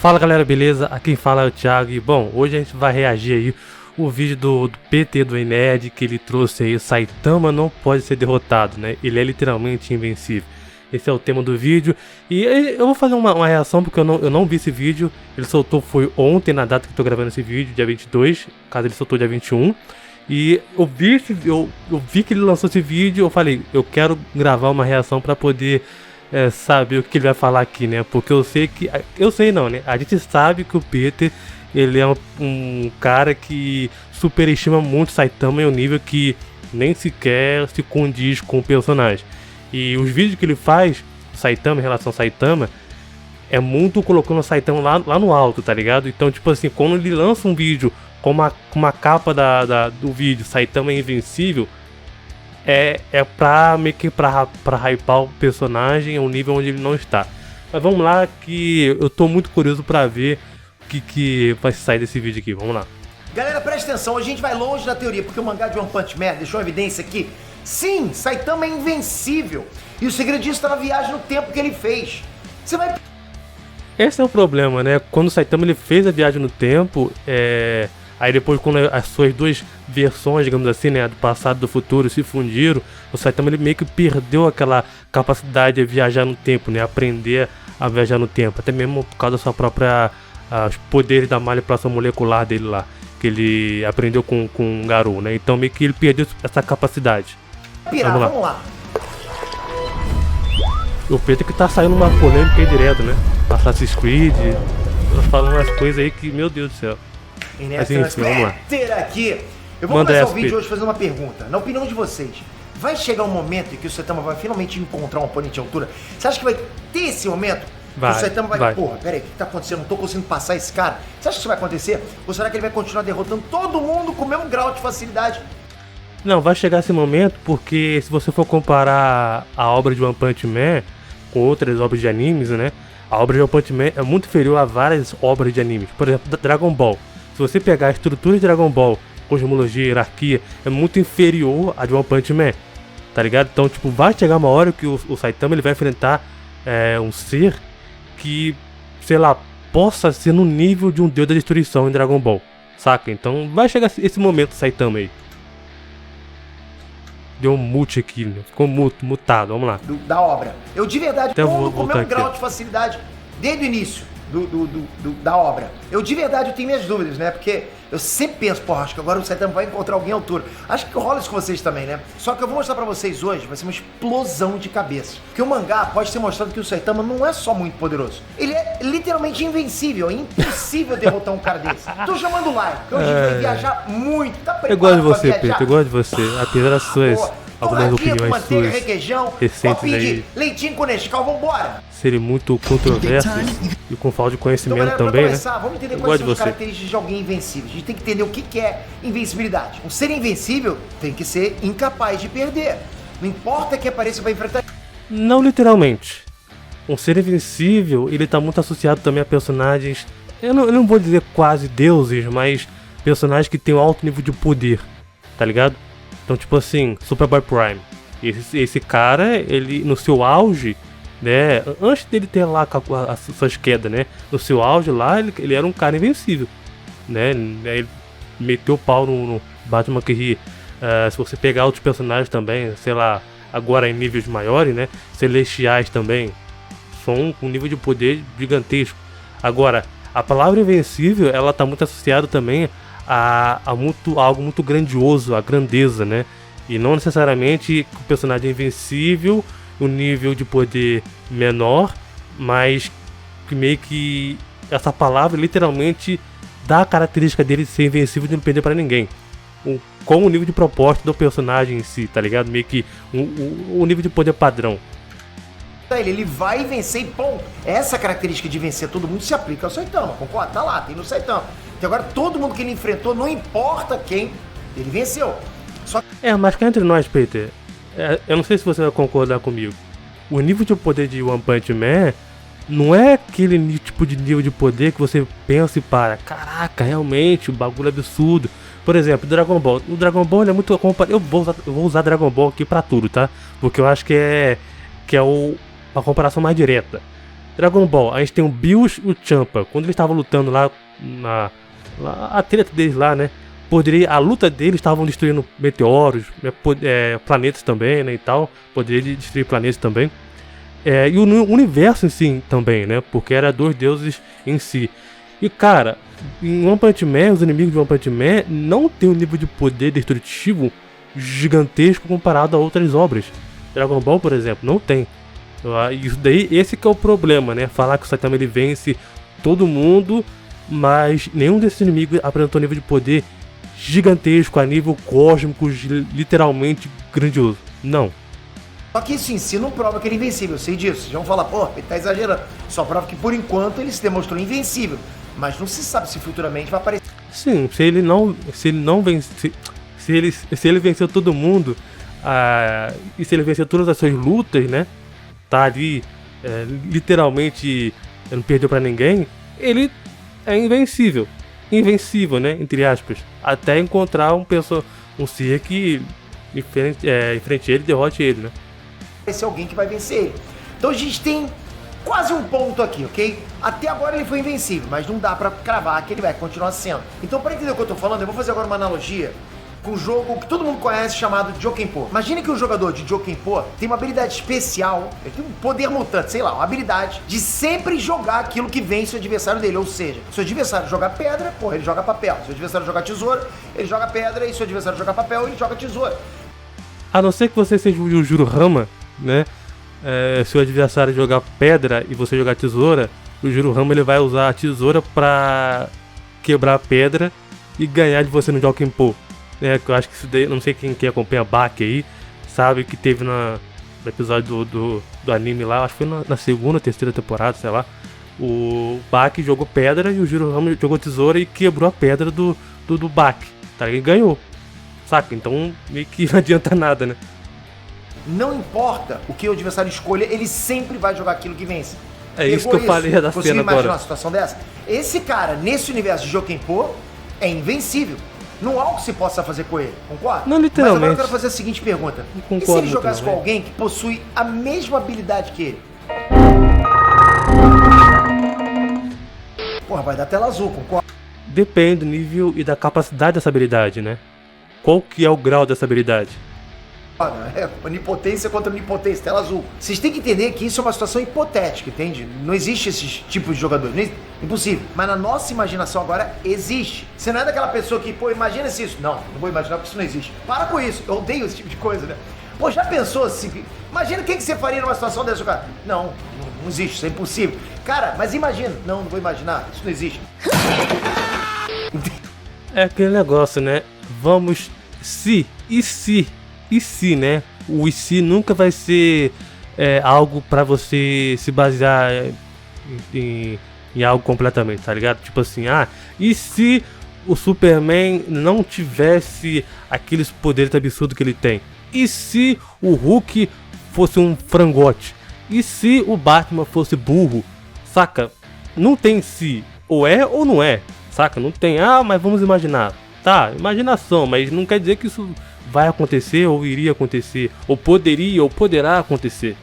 Fala galera, beleza? Aqui quem fala é o Thiago e bom, hoje a gente vai reagir aí o vídeo do PT do Enerd, que ele trouxe aí: Saitama não pode ser derrotado, né? Ele é literalmente invencível. Esse é o tema do vídeo e eu vou fazer uma reação porque eu não vi esse vídeo. Ele soltou, foi ontem, na data que eu tô gravando esse vídeo, dia 22, caso ele soltou dia 21. E eu vi que ele lançou esse vídeo, eu falei, eu quero gravar uma reação pra poder saber o que ele vai falar aqui, né? Porque eu sei não, né? A gente sabe que o Peter, ele é um cara que superestima muito Saitama em um nível que nem sequer se condiz com o personagem. E os vídeos que ele faz, Saitama, em relação a Saitama, é muito colocando o Saitama lá no alto, tá ligado? Então, tipo assim, quando ele lança um vídeo com uma capa do vídeo, Saitama é invencível, é pra meio que pra hypar o personagem a um nível onde ele não está. Mas vamos lá, que eu tô muito curioso pra ver o que vai sair desse vídeo aqui. Vamos lá. Galera, presta atenção, a gente vai longe da teoria, porque o mangá de One Punch Man deixou uma evidência aqui. Sim, Saitama é invencível. E o segredo disso tá na viagem no tempo que ele fez. Você vai... Esse é o problema, né? Quando o Saitama ele fez a viagem no tempo, aí depois, quando as suas duas versões, digamos assim, né, do passado e do futuro se fundiram, o Saitama ele meio que perdeu aquela capacidade de viajar no tempo, né, aprender a viajar no tempo, até mesmo por causa da sua própria os poderes da manipulação molecular dele lá, que ele aprendeu com o Garou, né? Então meio que ele perdeu essa capacidade. Vamos lá. O Peter que tá saindo uma polêmica aí direto, né? Assassin's Creed, falando umas coisas aí que, meu Deus do céu. Mas enfim, vamos lá. Aqui. Eu vou começar o vídeo hoje fazendo uma pergunta. Na opinião de vocês, vai chegar um momento em que o Saitama vai finalmente encontrar um oponente de altura? Você acha que vai ter esse momento? Vai, o Saitama vai... Porra, peraí, o que tá acontecendo? Não tô conseguindo passar esse cara. Você acha que isso vai acontecer? Ou será que ele vai continuar derrotando todo mundo com o mesmo grau de facilidade? Não, vai chegar esse momento porque se você for comparar a obra de One Punch Man com outras obras de animes, né? A obra de One Punch Man é muito inferior a várias obras de animes. Por exemplo, Dragon Ball. Se você pegar a estrutura de Dragon Ball, cosmologia, hierarquia, é muito inferior à de One Punch Man, tá ligado? Então, tipo, vai chegar uma hora que o Saitama ele vai enfrentar um ser que, sei lá, possa ser no nível de um deus da destruição em Dragon Ball, saca? Então vai chegar esse momento, Saitama aí. Deu um mute aqui, né? Ficou mutado, vamos lá. Da obra. Eu de verdade até com o mesmo aqui, grau de facilidade desde o início da obra. Eu de verdade tenho minhas dúvidas, né? Porque eu sempre penso, porra, acho que agora o Saitama vai encontrar alguém à altura. Acho que rola isso com vocês também, né? Só que eu vou mostrar pra vocês hoje, vai ser uma explosão de cabeça. Porque o mangá pode ter mostrado que o Saitama não é só muito poderoso. Ele é literalmente invencível, é impossível derrotar um cara desse. Tô chamando o like, porque hoje a gente vai viajar muito. Tá preparado? Eu gosto de você, Pedro, eu gosto de você. Apesar das suas algumas opiniões manteiga, suas requeijão, recentes aí, leitinho com Nescau, vambora! serem muito controversos e com falta de conhecimento então, também, começar, vamos entender quais são as características de alguém invencível. A gente tem que entender o que é invencibilidade. Um ser invencível tem que ser incapaz de perder. Não importa que apareça para enfrentar. Não literalmente. Um ser invencível, ele tá muito associado também a personagens, eu não vou dizer quase deuses, mas personagens que têm um alto nível de poder, tá ligado? Então, tipo assim, Superboy Prime. Esse cara, ele no seu auge, né? Antes dele ter lá as suas quedas, né? No seu auge lá, ele era um cara invencível, né? Ele meteu o pau no Batman que se você pegar outros personagens também, sei lá, agora em níveis maiores, né? Celestiais também, são com um nível de poder gigantesco. Agora, a palavra invencível, ela tá muito associada também a algo muito grandioso, a grandeza, né? E não necessariamente o personagem é invencível, um nível de poder menor, mas que meio que essa palavra literalmente dá a característica dele de ser invencível, de não perder pra ninguém. Com o nível de proposta do personagem em si, tá ligado? Meio que um nível de poder padrão. Ele vai vencer e ponto. Essa característica de vencer todo mundo se aplica ao Saitama, concorda? Tá lá, tem no Saitama. Então agora todo mundo que ele enfrentou, não importa quem, ele venceu. Mas cá entre nós, Peter, eu não sei se você vai concordar comigo. O nível de poder de One Punch Man não é aquele tipo de nível de poder que você pensa e para, caraca, realmente, o bagulho é absurdo. Por exemplo, Dragon Ball. O Dragon Ball é muito... Eu vou usar Dragon Ball aqui pra tudo, tá? Porque eu acho que é a comparação mais direta. Dragon Ball, a gente tem o Bills e o Champa. Quando eles estavam lutando lá, a treta deles lá, né? A luta deles estavam destruindo meteoros, né, planetas também, né, e tal. Poderia destruir planetas também. E o universo em si também, né? Porque era 2 deuses em si. E cara, em One Punch Man, os inimigos de One Punch Man não tem um nível de poder destrutivo gigantesco comparado a outras obras. Dragon Ball, por exemplo, não tem. Isso daí, esse que é o problema, né? Falar que o Saitama ele vence todo mundo, mas nenhum desses inimigos apresentou um nível de poder gigantesco, a nível cósmico, literalmente grandioso. Não. Só que isso em si não prova que ele é invencível, eu sei disso. Vocês vão falar, pô, ele tá exagerando. Só prova que por enquanto ele se demonstrou invencível. Mas não se sabe se futuramente vai aparecer. Sim, se ele venceu todo mundo, e se ele venceu todas as suas lutas, né? Tá ali, literalmente não perdeu pra ninguém, ele é invencível. Invencível, né? Entre aspas. Até encontrar um ser que enfrente ele e derrote ele, né? Esse é alguém que vai vencer ele. Então a gente tem quase um ponto aqui, ok? Até agora ele foi invencível, mas não dá pra cravar que ele vai continuar sendo. Então, pra entender o que eu tô falando, eu vou fazer agora uma analogia com um jogo que todo mundo conhece chamado Jokenpô. Imagine que o jogador de Jokenpô tem uma habilidade especial, ele tem um poder mutante, sei lá, uma habilidade de sempre jogar aquilo que vence o adversário dele. Ou seja, se o adversário jogar pedra, pô, ele joga papel. Se o adversário jogar tesoura, ele joga pedra. E se o adversário jogar papel, ele joga tesoura. A não ser que você seja o Jurohama, né? Se o adversário jogar pedra e você jogar tesoura, o Jurohama ele vai usar a tesoura pra quebrar a pedra e ganhar de você no Jokenpô. Eu acho que isso daí, não sei quem acompanha a Baki aí, sabe que teve no episódio do anime lá, acho que foi na segunda, terceira temporada, sei lá. O Baki jogou pedra e o Jurohama jogou tesoura e quebrou a pedra do Baki, tá? Ele ganhou, saca? Então meio que não adianta nada, né? Não importa o que o adversário escolha, ele sempre vai jogar aquilo que vence. É isso que eu falei da cena agora. Conseguiu imaginar uma situação dessa? Esse cara, nesse universo de Jokenpô, é invencível. Não há o que se possa fazer com ele, concorda? Não, literalmente. Mas agora eu quero fazer a seguinte pergunta. E se ele jogasse com alguém que possui a mesma habilidade que ele? Porra, vai dar tela azul, concorda? Depende do nível e da capacidade dessa habilidade, né? Qual que é o grau dessa habilidade? Onipotência contra onipotência, tela azul. Vocês têm que entender que isso é uma situação hipotética, entende? Não existe esses tipos de jogadores, impossível. Mas na nossa imaginação agora existe. Você não é daquela pessoa que, pô, imagina se isso. Não vou imaginar porque isso não existe. Para com isso, eu odeio esse tipo de coisa, né? Pô, já pensou se... Imagina o que você faria numa situação dessa, cara? Não existe, isso é impossível. Cara, mas imagina. Não vou imaginar, isso não existe. É aquele negócio, né? Vamos... E se, né? O e se nunca vai ser algo pra você se basear em algo completamente, tá ligado? Tipo assim, e se o Superman não tivesse aqueles poderes absurdos que ele tem? E se o Hulk fosse um frangote? E se o Batman fosse burro? Saca? Não tem se, ou é ou não é, saca? Não tem, mas vamos imaginar. Tá, imaginação, mas não quer dizer que isso vai acontecer, ou iria acontecer, ou poderia, ou poderá acontecer.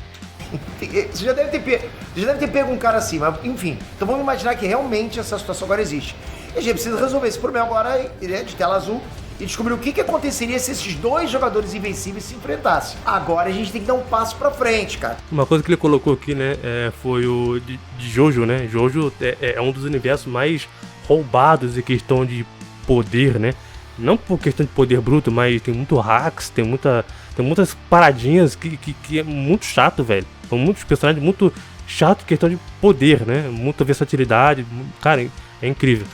Você já deve ter pego um cara assim, mas enfim. Então vamos imaginar que realmente essa situação agora existe. E a gente precisa resolver esse problema agora de tela azul e descobrir o que aconteceria se esses 2 jogadores invencíveis se enfrentassem. Agora a gente tem que dar um passo pra frente, cara. Uma coisa que ele colocou aqui, né, foi o de Jojo, né? Jojo é um dos universos mais roubados em questão de poder, né? Não por questão de poder bruto, mas tem muito hacks, tem muitas paradinhas que é muito chato, velho. São muitos personagens muito chato em questão de poder, né? Muita versatilidade, cara, é incrível.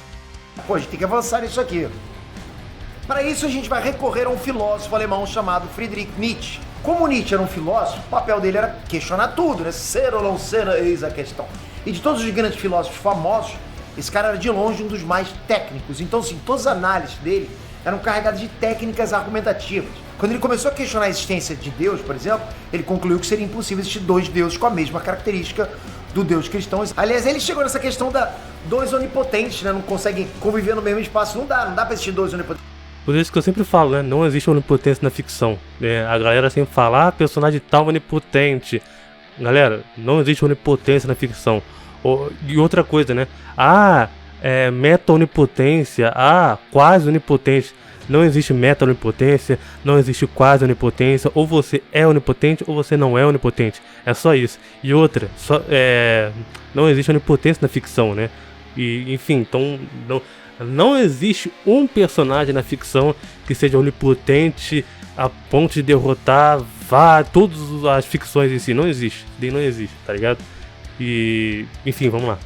Pô, a gente tem que avançar nisso aqui. Para isso a gente vai recorrer a um filósofo alemão chamado Friedrich Nietzsche. Como Nietzsche era um filósofo, o papel dele era questionar tudo, né? Ser ou não ser, eis a questão. E de todos os grandes filósofos famosos, esse cara era de longe um dos mais técnicos. Então, assim, todas as análises dele eram carregadas de técnicas argumentativas. Quando ele começou a questionar a existência de Deus, por exemplo, ele concluiu que seria impossível existir 2 deuses com a mesma característica do Deus cristão. Aliás, ele chegou nessa questão da 2 onipotentes, né? Não conseguem conviver no mesmo espaço. Não dá pra existir 2 onipotentes. Por isso que eu sempre falo, né? Não existe onipotência na ficção. A galera sempre fala, personagem tal onipotente. Galera, não existe onipotência na ficção. E outra coisa, né? Meta-onipotência, quase onipotente. Não existe meta-onipotência, não existe quase onipotência. Ou você é onipotente ou você não é onipotente. É só isso. E outra, não existe onipotência na ficção, né? E, enfim, então não existe um personagem na ficção que seja onipotente a ponto de derrotar todas as ficções em si. Não existe, tá ligado? E, enfim, vamos lá.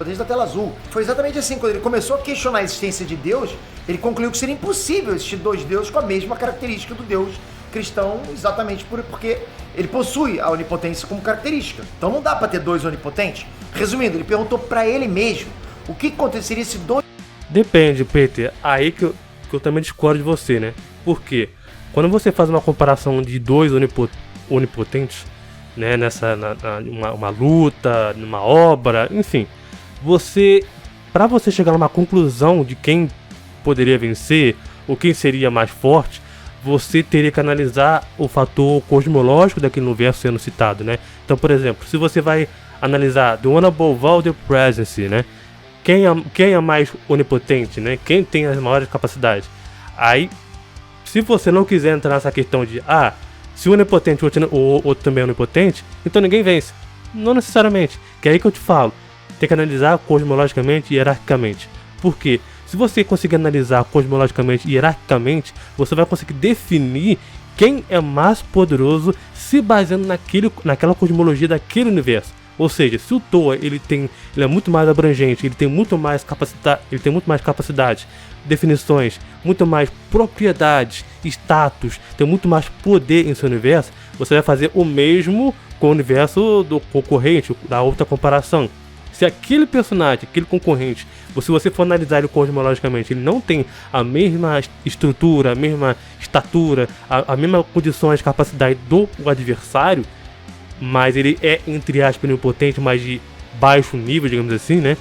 Desde a tela azul. Foi exatamente assim, quando ele começou a questionar a existência de Deus, ele concluiu que seria impossível existir dois deuses com a mesma característica do Deus cristão, exatamente porque ele possui a onipotência como característica. Então não dá para ter dois onipotentes. Resumindo, ele perguntou para ele mesmo o que aconteceria se dois... Depende, Peter. Aí que eu também discordo de você, né? Por quê? Quando você faz uma comparação de dois onipotentes, né, uma luta, numa obra, enfim, para você chegar numa conclusão de quem poderia vencer ou quem seria mais forte, você teria que analisar o fator cosmológico daquele universo sendo citado, né? Então, por exemplo, se você vai analisar The One Above All the Presence, né? Quem é mais onipotente, né? Quem tem as maiores capacidades? Aí, se você não quiser entrar nessa questão de se o onipotente o outro também é onipotente, então ninguém vence. Não necessariamente. Que é aí que eu te falo. Tem que analisar cosmologicamente e hierarquicamente. Por quê? Se você conseguir analisar cosmologicamente e hierarquicamente, você vai conseguir definir quem é mais poderoso se baseando naquela cosmologia daquele universo. Ou seja, se o Toa ele é muito mais abrangente, ele tem muito mais capacidade, definições, muito mais propriedades, status, tem muito mais poder em seu universo, você vai fazer o mesmo com o universo do concorrente, da outra comparação. Se aquele personagem, aquele concorrente, se você for analisar ele cosmologicamente, ele não tem a mesma estrutura, a mesma estatura, a mesma condições, capacidade do adversário, mas ele é, entre aspas, onipotente, mas de baixo nível, digamos assim, né?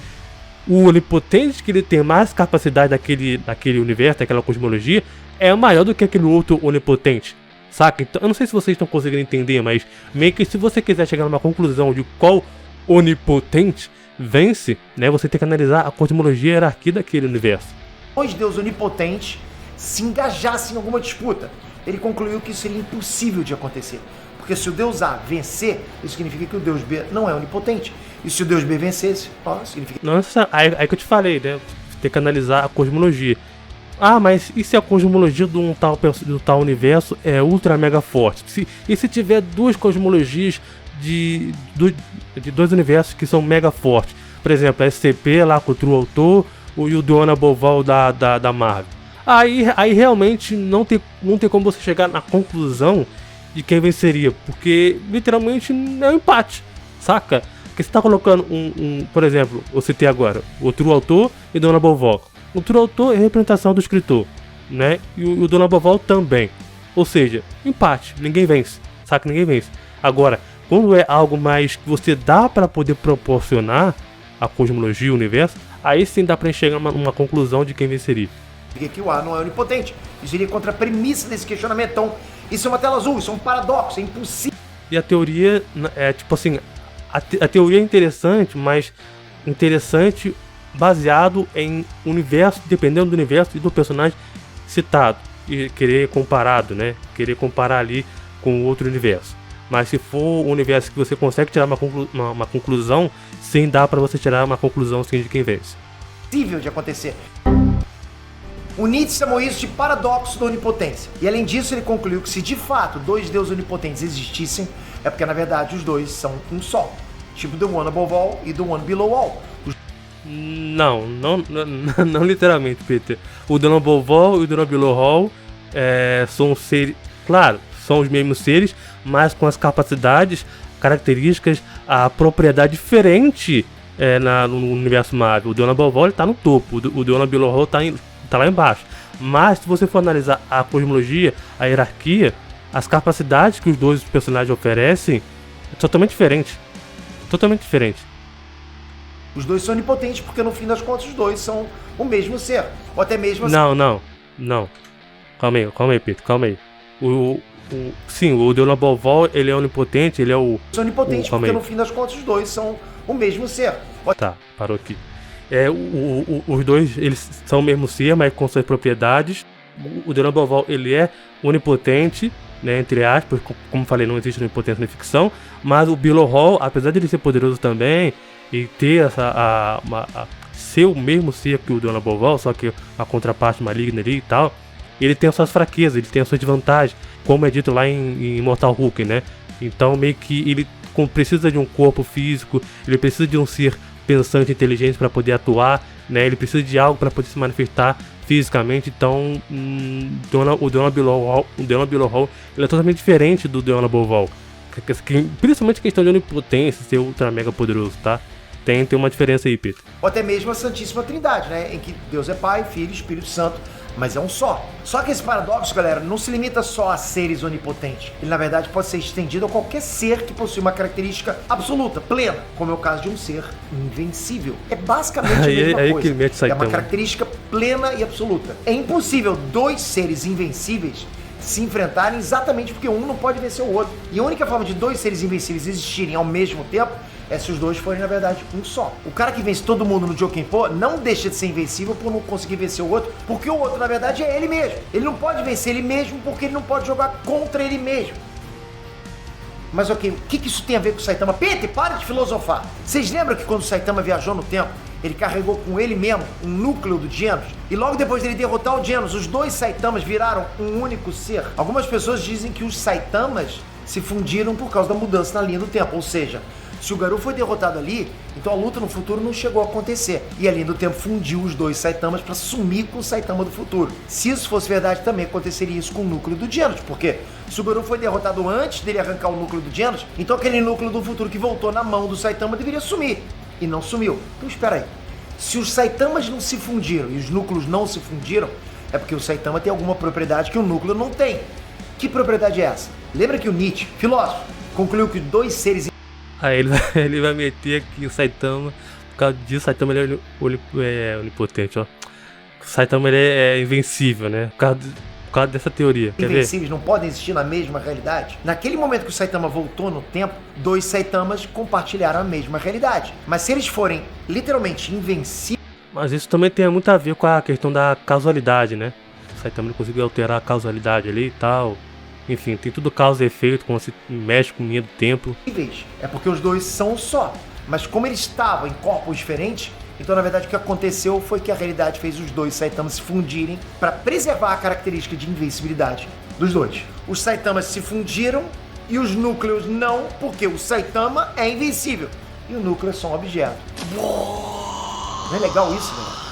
O onipotente que ele tem mais capacidade daquele universo, daquela cosmologia, é maior do que aquele outro onipotente, saca? Então, eu não sei se vocês estão conseguindo entender, mas meio que se você quiser chegar numa conclusão de qual onipotente vence, né? Você tem que analisar a cosmologia e a hierarquia daquele universo. Dois deuses onipotentes se engajassem em alguma disputa. Ele concluiu que isso seria impossível de acontecer. Porque se o Deus A vencer, isso significa que o Deus B não é onipotente. E se o Deus B vencesse, significa... Nossa, aí que eu te falei, né? Tem que analisar a cosmologia. Mas e se a cosmologia do tal universo é ultra mega forte? E se tiver duas cosmologias de dois universos que são mega fortes? Por exemplo, a SCP lá com o True Autor e o The One Above All da Marvel. Aí realmente não tem como você chegar na conclusão de quem venceria, porque literalmente é um empate, saca? Porque você tá colocando por exemplo, eu citei agora, o True Autor e o The One Above All. O True Autor é a representação do escritor, né? E o The One Above All também. Ou seja, empate, ninguém vence, saca? Ninguém vence. Agora, quando é algo mais que você dá para poder proporcionar a cosmologia, o universo, aí sim dá pra chegar numa conclusão de quem venceria. Que o A não é onipotente. Isso iria contra a premissa desse questionamento. Então, isso é uma tela azul, isso é um paradoxo, é impossível. E a teoria é tipo assim, a teoria é interessante, mas interessante baseado em universo, dependendo do universo e do personagem citado. E querer comparado, né? Querer comparar ali com outro universo. Mas se for um universo que você consegue tirar uma conclusão, sim, dá pra você tirar uma conclusão sim de quem vence. Possível de acontecer. O Nietzsche chamou isso de paradoxo da onipotência. E além disso, ele concluiu que se de fato dois deuses onipotentes existissem, é porque na verdade os dois são um só. Tipo The One Above All e The One Below All. Não literalmente, Peter. O The One Above All e o The One Below All são seres, claro, são os mesmos seres, mas com as capacidades, características, a propriedade diferente no universo Marvel. O The One Above All tá no topo, o The One Below All tá lá embaixo. Mas se você for analisar a cosmologia, a hierarquia, as capacidades que os dois personagens oferecem, é totalmente diferente. Totalmente diferente. Os dois são onipotentes porque no fim das contas os dois são o mesmo ser. Ou até mesmo... Não. Calma aí, Pedro, calma aí. Sim, o Dragon Ball Vol, ele é onipotente, ele é o... São onipotentes, porque no fim das contas os dois são o mesmo ser. Tá, parou aqui. Os dois, eles são o mesmo ser, mas com suas propriedades. O Dragon Ball Vol, ele é onipotente, né, entre aspas, como falei, não existe onipotência na ficção, mas o Billowhall, apesar de ele ser poderoso também, e ter ser o mesmo ser que o Dragon Ball Vol, só que a contraparte maligna ali e tal, ele tem as suas fraquezas, ele tem as suas desvantagens, como é dito lá em Immortal Hulk, né? Então meio que ele precisa de um corpo físico, ele precisa de um ser pensante, inteligente para poder atuar, né? Ele precisa de algo para poder se manifestar fisicamente. Então o Dragon Billowhall, ele é totalmente diferente do Dragon Ball Vol, principalmente questão de onipotência, ser ultra mega poderoso, tá? Tem uma diferença aí, Peter. Ou até mesmo a Santíssima Trindade, né? Em que Deus é Pai, Filho e Espírito Santo, mas é um só. Só que esse paradoxo, galera, não se limita só a seres onipotentes. Ele, na verdade, pode ser estendido a qualquer ser que possui uma característica absoluta, plena, como é o caso de um ser invencível. É basicamente a mesma coisa. É uma característica plena e absoluta. É impossível dois seres invencíveis se enfrentarem exatamente porque um não pode vencer o outro. E a única forma de dois seres invencíveis existirem ao mesmo tempo é se os dois forem, na verdade, um só. O cara que vence todo mundo no Jokenpô não deixa de ser invencível por não conseguir vencer o outro, porque o outro, na verdade, é ele mesmo. Ele não pode vencer ele mesmo porque ele não pode jogar contra ele mesmo. Mas ok, o que isso tem a ver com o Saitama? Peter, para de filosofar. Vocês lembram que quando o Saitama viajou no tempo, ele carregou com ele mesmo um núcleo do Genos? E logo depois dele derrotar o Genos, os dois Saitamas viraram um único ser? Algumas pessoas dizem que os Saitamas se fundiram por causa da mudança na linha do tempo, ou seja, se o Garou foi derrotado ali, então a luta no futuro não chegou a acontecer. E a linha do tempo fundiu os dois Saitamas para sumir com o Saitama do futuro. Se isso fosse verdade, também aconteceria isso com o núcleo do Genos. Porque se o Garou foi derrotado antes dele arrancar o núcleo do Genos, então aquele núcleo do futuro que voltou na mão do Saitama deveria sumir. E não sumiu. Então espera aí. Se os Saitamas não se fundiram e os núcleos não se fundiram, é porque o Saitama tem alguma propriedade que o núcleo não tem. Que propriedade é essa? Lembra que o Nietzsche, filósofo, concluiu que dois seres... Aí ele vai meter aqui o Saitama, por causa disso o Saitama ele é onipotente, ó. O Saitama ele é invencível, né? Por causa dessa teoria. Invencíveis não podem existir na mesma realidade. Naquele momento que o Saitama voltou no tempo, dois Saitamas compartilharam a mesma realidade. Mas se eles forem literalmente invencíveis... Mas isso também tem muito a ver com a questão da causalidade, né? O Saitama não conseguiu alterar a causalidade ali e tal. Enfim, tem tudo causa e efeito, como se mexe com o linha do tempo. É porque os dois são um só. Mas como eles estavam em corpos diferentes, então na verdade o que aconteceu foi que a realidade fez os dois Saitamas se fundirem para preservar a característica de invencibilidade dos dois. Os Saitamas se fundiram e os núcleos não, porque o Saitama é invencível e o núcleo é só um objeto. Não é legal isso, galera?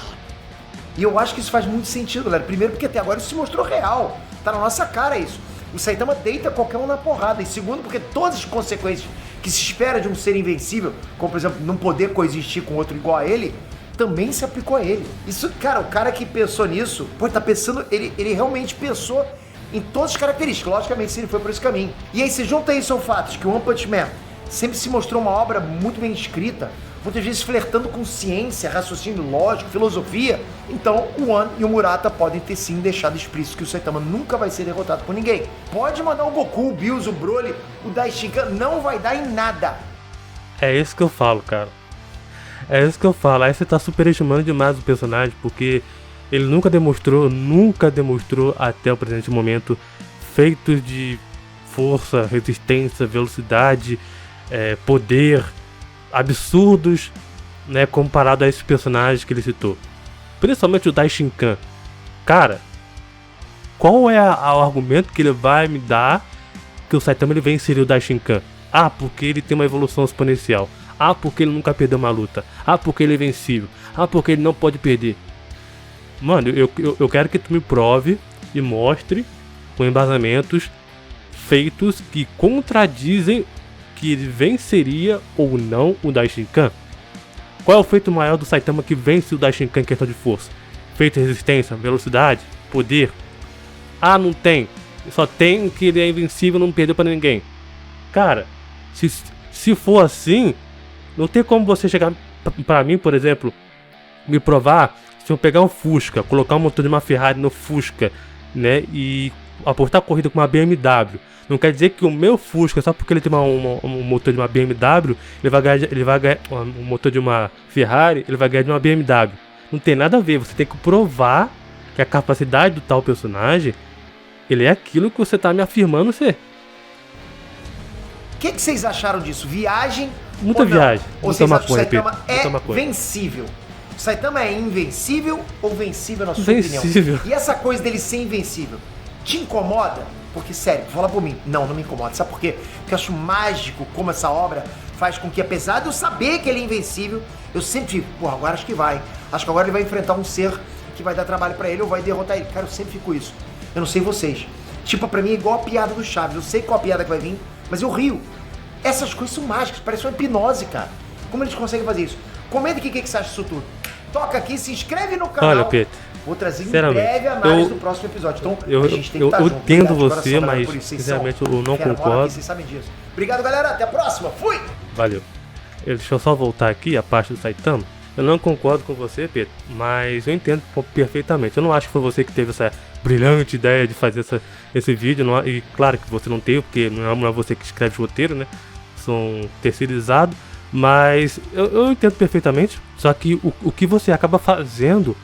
E eu acho que isso faz muito sentido, galera. Primeiro porque até agora isso se mostrou real. Tá na nossa cara isso. O Saitama deita qualquer um na porrada. E segundo, porque todas as consequências que se espera de um ser invencível, como por exemplo, não poder coexistir com outro igual a ele, também se aplicou a ele. Isso, cara, o cara que pensou nisso, pô, tá pensando, ele realmente pensou em todas as características, logicamente, se ele foi por esse caminho. E aí você junta isso ao fato de que o One Punch Man sempre se mostrou uma obra muito bem escrita, muitas vezes flertando com ciência, raciocínio lógico, filosofia. Então o One e o Murata podem ter sim deixado explícito que o Saitama nunca vai ser derrotado por ninguém. Pode mandar o Goku, o Bills, o Broly, o Daishinkan, não vai dar em nada. É isso que eu falo, cara. É isso que eu falo. Aí você tá superestimando demais o personagem, porque ele nunca demonstrou até o presente momento feitos de força, resistência, velocidade, poder absurdos, né, comparado a esses personagens que ele citou. Principalmente o Daishinkan. Cara, qual é o argumento que ele vai me dar que o Saitama ele venceria o Daishinkan? Ah, porque ele tem uma evolução exponencial. Ah, porque ele nunca perdeu uma luta. Ah, porque ele é invencível. Ah, porque ele não pode perder. Mano, eu quero que tu me prove e mostre com embasamentos feitos que contradizem que ele venceria ou não o Daishinkan. Qual é o feito maior do Saitama que vence o Daishinkan em questão de força? Feito resistência, velocidade, poder? Ah, não tem. Só tem que ele é invencível e não perdeu pra ninguém. Cara, se for assim, não tem como você chegar pra mim, por exemplo, me provar, se eu pegar um Fusca, colocar o motor de uma Ferrari no Fusca, né, e apostar corrida com uma BMW, não quer dizer que o meu Fusca, só porque ele tem um motor de uma BMW, ele vai ganhar um motor de uma Ferrari, ele vai ganhar de uma BMW. Não tem nada a ver, você tem que provar que a capacidade do tal personagem, ele é aquilo que você tá me afirmando ser. O que vocês acharam disso? Viagem Muita ou não? viagem. Ou Muita vocês acham que o maconha, Saitama Pedro. é Muita maconha. vencível? O Saitama é invencível ou vencível na sua Vencível. opinião? E essa coisa dele ser invencível, te incomoda? Porque, sério, fala por mim. Não me incomoda. Sabe por quê? Porque eu acho mágico como essa obra faz com que, apesar de eu saber que ele é invencível, eu sempre fico, porra, agora acho que vai. Acho que agora ele vai enfrentar um ser que vai dar trabalho pra ele ou vai derrotar ele. Cara, eu sempre fico isso. Eu não sei vocês. Tipo, pra mim é igual a piada do Chaves. Eu sei qual a piada que vai vir, mas eu rio. Essas coisas são mágicas, parece uma hipnose, cara. Como eles conseguem fazer isso? Comenta aqui o que você acha disso tudo. Toca aqui, se inscreve no canal. Olha, Pedro, vou trazer em breve a análise do próximo episódio. Então, a gente tem que estar junto. entendo Obrigado de você, coração, galera, mas por isso. Vocês sinceramente são eu não fera, concordo. aqui, vocês sabem disso. Obrigado, galera. Até a próxima. Fui! Valeu. Deixa eu só voltar aqui a parte do Saitama. Eu não concordo com você, Pedro, mas eu entendo perfeitamente. Eu não acho que foi você que teve essa brilhante ideia de fazer esse vídeo. Não, e claro que você não teve, porque não é você que escreve o roteiro, né? São terceirizados. Mas eu entendo perfeitamente. Só que o que você acaba fazendo,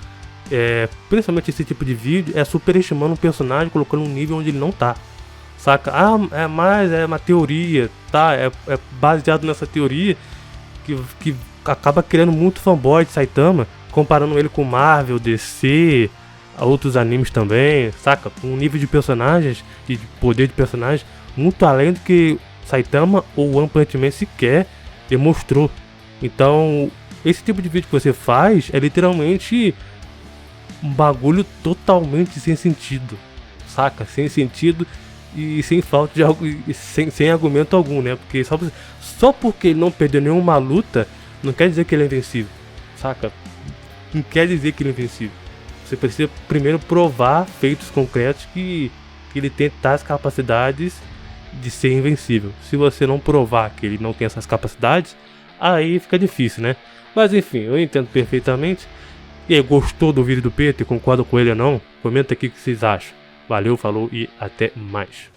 principalmente esse tipo de vídeo, é superestimando um personagem, colocando um nível onde ele não tá. Saca? É uma teoria, tá? É baseado nessa teoria que acaba criando muito fanboy de Saitama, comparando ele com Marvel, DC, a outros animes também, saca? Com um nível de personagens, de poder de personagens, muito além do que Saitama ou One Punch Man sequer demonstrou. Então, esse tipo de vídeo que você faz é literalmente um bagulho totalmente sem sentido, saca? Sem sentido e sem falta de algo, sem argumento algum, né? Porque só porque ele não perdeu nenhuma luta, não quer dizer que ele é invencível, saca? Não quer dizer que ele é invencível. Você precisa primeiro provar feitos concretos que ele tem tais capacidades de ser invencível. Se você não provar que ele não tem essas capacidades, aí fica difícil, né? Mas enfim, eu entendo perfeitamente. E aí, gostou do vídeo do Peter? Concorda com ele ou não? Comenta aqui o que vocês acham. Valeu, falou e até mais.